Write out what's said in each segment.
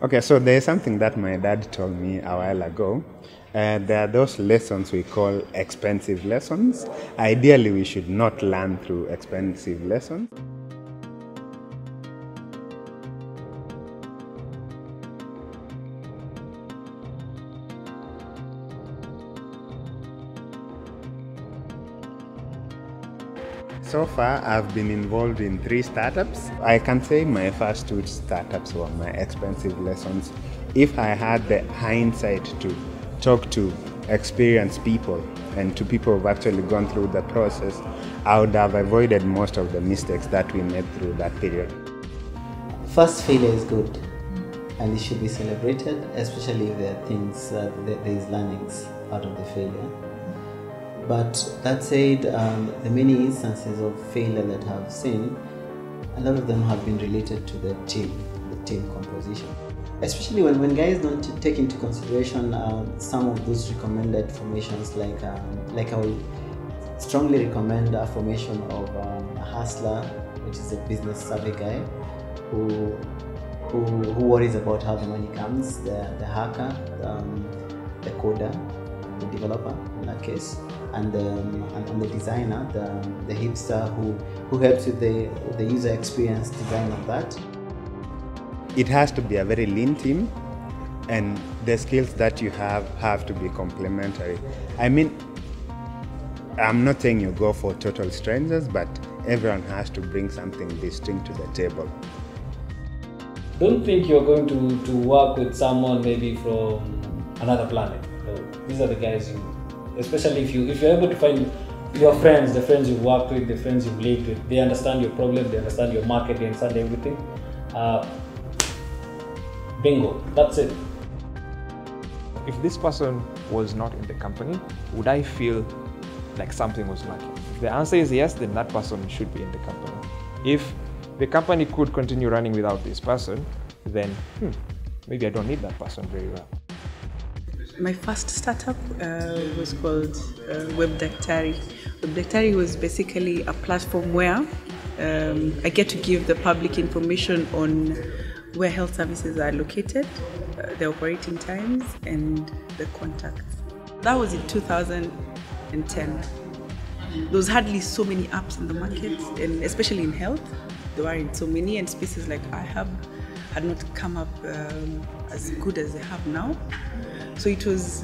Okay, so there's something that my dad told me a while ago. There are those lessons we call expensive lessons. Ideally, we should not learn through expensive lessons. So far, I've been involved in 3 startups. I can say my first 2 startups were my expensive lessons. If I had the hindsight to talk to experienced people and to people who've actually gone through the process, I would have avoided most of the mistakes that we made through that period. First failure is good and it should be celebrated, especially if there are things, there is learnings out of the failure. But that said, the many instances of failure that I've seen, a lot of them have been related to the team composition. Especially when guys don't take into consideration some of those recommended formations, like I will strongly recommend a formation of a hustler, which is a business savvy guy who worries about how the money comes, the hacker, the coder, the developer in that case, and the designer, the hipster who helps with the user experience design of that. It has to be a very lean team, and the skills that you have to be complementary. I mean, I'm not saying you go for total strangers, but everyone has to bring something distinct to the table. Don't think you're going to work with someone maybe from another planet. No, these are the guys especially if you're able to find your friends, the friends you've worked with, the friends you've lived with, they understand your problem, they understand your market, they understand everything. Bingo, that's it. If this person was not in the company, would I feel like something was lacking? If the answer is yes, then that person should be in the company. If the company could continue running without this person, then maybe I don't need that person very well. My first startup was called Webdaktari. Webdaktari was basically a platform where I get to give the public information on where health services are located, the operating times, and the contacts. That was in 2010. There was hardly so many apps in the market, and especially in health, there weren't so many, and spaces like IHub had not come up as good as they have now. So it was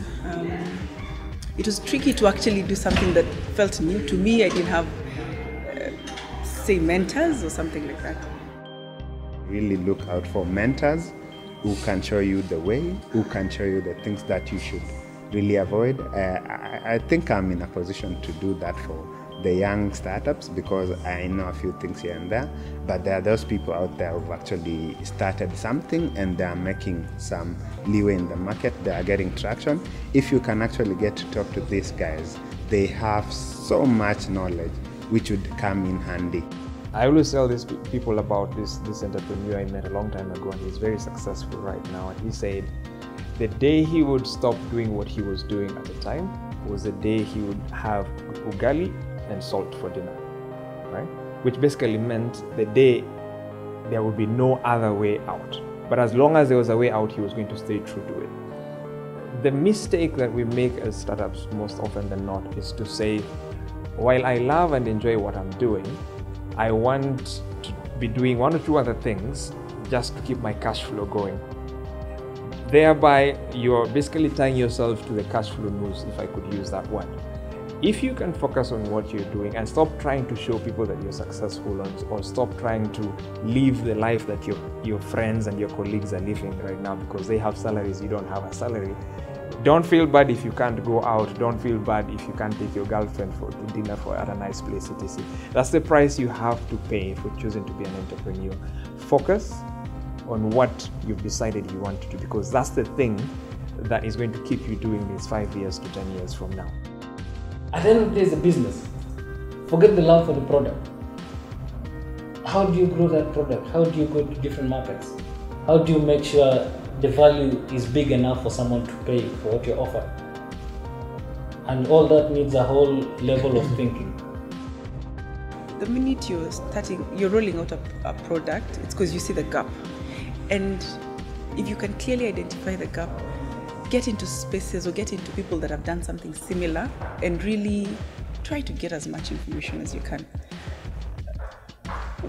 tricky to actually do something that felt new to me. I didn't have, say, mentors or something like that. Really look out for mentors who can show you the way, who can show you the things that you should really avoid. I think I'm in a position to do that for the young startups because I know a few things here and there, but there are those people out there who've actually started something and they are making some leeway in the market, they are getting traction. If you can actually get to talk to these guys, they have so much knowledge which would come in handy. I always tell these people about this entrepreneur I met a long time ago, and he's very successful right now. And he said the day he would stop doing what he was doing at the time was the day he would have ugali and salt for dinner, right? Which basically meant the day there would be no other way out. But as long as there was a way out, he was going to stay true to it. The mistake that we make as startups most often than not is to say, while I love and enjoy what I'm doing, I want to be doing 1 or 2 other things just to keep my cash flow going. Thereby, you're basically tying yourself to the cash flow noose, if I could use that word. If you can focus on what you're doing and stop trying to show people that you're successful, or stop trying to live the life that your friends and your colleagues are living right now because they have salaries, you don't have a salary. Don't feel bad if you can't go out. Don't feel bad if you can't take your girlfriend to dinner at a nice place, etc. That's the price you have to pay for choosing to be an entrepreneur. Focus on what you've decided you want to do, because that's the thing that is going to keep you doing this 5 years to 10 years from now. At the end of the day, it's a business. Forget the love for the product. How do you grow that product? How do you go to different markets? How do you make sure the value is big enough for someone to pay for what you offer? And all that needs a whole level of thinking. The minute you're rolling out a product, it's because you see the gap. And if you can clearly identify the gap, get into spaces or get into people that have done something similar and really try to get as much information as you can.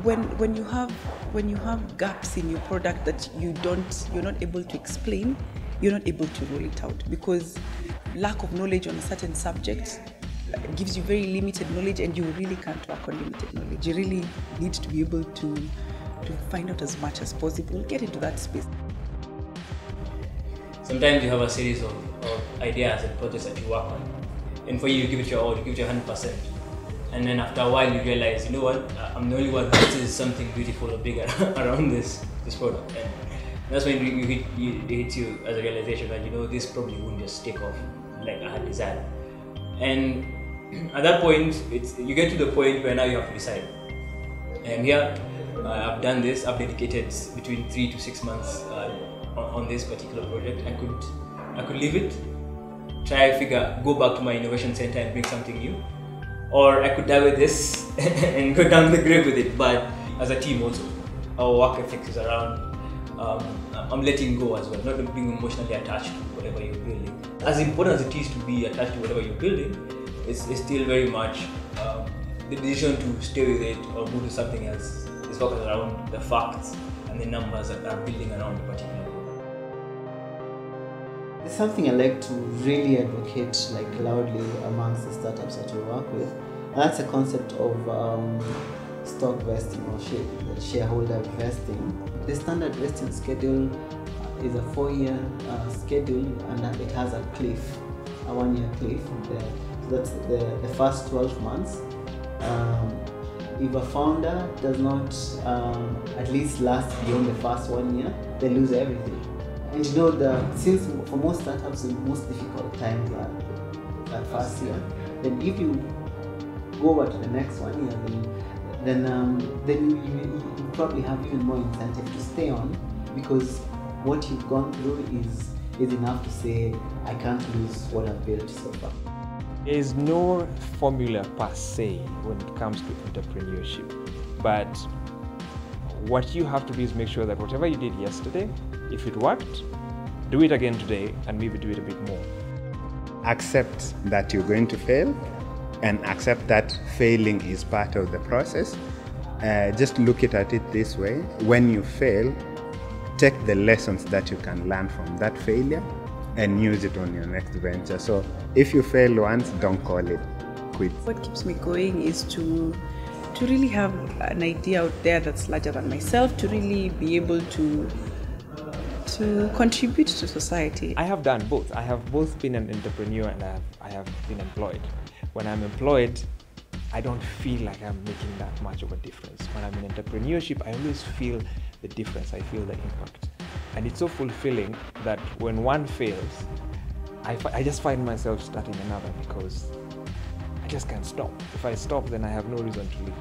When you have gaps in your product that you're not able to explain, you're not able to roll it out, because lack of knowledge on a certain subject gives you very limited knowledge, and you really can't work on limited knowledge. You really need to be able to find out as much as possible, get into that space. Sometimes you have a series of ideas and projects that you work on, and for you give it your all, you give it your 100%. And then after a while you realize, you know what, I'm the only one that sees something beautiful or bigger around this product. And that's when it hits you as a realization that, you know, this probably wouldn't just take off like I had desired. And at that point, you get to the point where now you have to decide. And here, I've done this, I've dedicated between 3 to 6 months on this particular project. I could leave it, go back to my innovation center and bring something new. Or I could die with this and go down the grave with it. But as a team also, our work ethic is around, I'm letting go as well, not being emotionally attached to whatever you're building. As important as it is to be attached to whatever you're building, it's still very much the decision to stay with it or move to something else is focused around the facts and the numbers that are building around the particular product. It's something I like to really advocate like loudly amongst the startups that we work with, and that's a concept of stock vesting or shareholder vesting. The standard vesting schedule is a 4-year schedule, and it has a cliff, a 1-year cliff. So that's the first 12 months. If a founder does not at least last beyond the first 1 year, they lose everything. And you know, since for most startups, the most difficult times are that first year, then if you go over to the next 1 year, then you probably have even more incentive to stay on, because what you've gone through is enough to say, I can't lose what I've built so far. There is no formula per se when it comes to entrepreneurship, but what you have to do is make sure that whatever you did yesterday, if it worked, do it again today and maybe do it a bit more. Accept that you're going to fail, and accept that failing is part of the process. Just look at it this way: when you fail, take the lessons that you can learn from that failure and use it on your next venture. So if you fail once, don't call it quits. What keeps me going is to really have an idea out there that's larger than myself, to really be able to contribute to society. I have done both. I have both been an entrepreneur and I have been employed. When I'm employed, I don't feel like I'm making that much of a difference. When I'm in entrepreneurship, I always feel the difference. I feel the impact. And it's so fulfilling that when one fails, I just find myself starting another, because I just can't stop. If I stop, then I have no reason to live.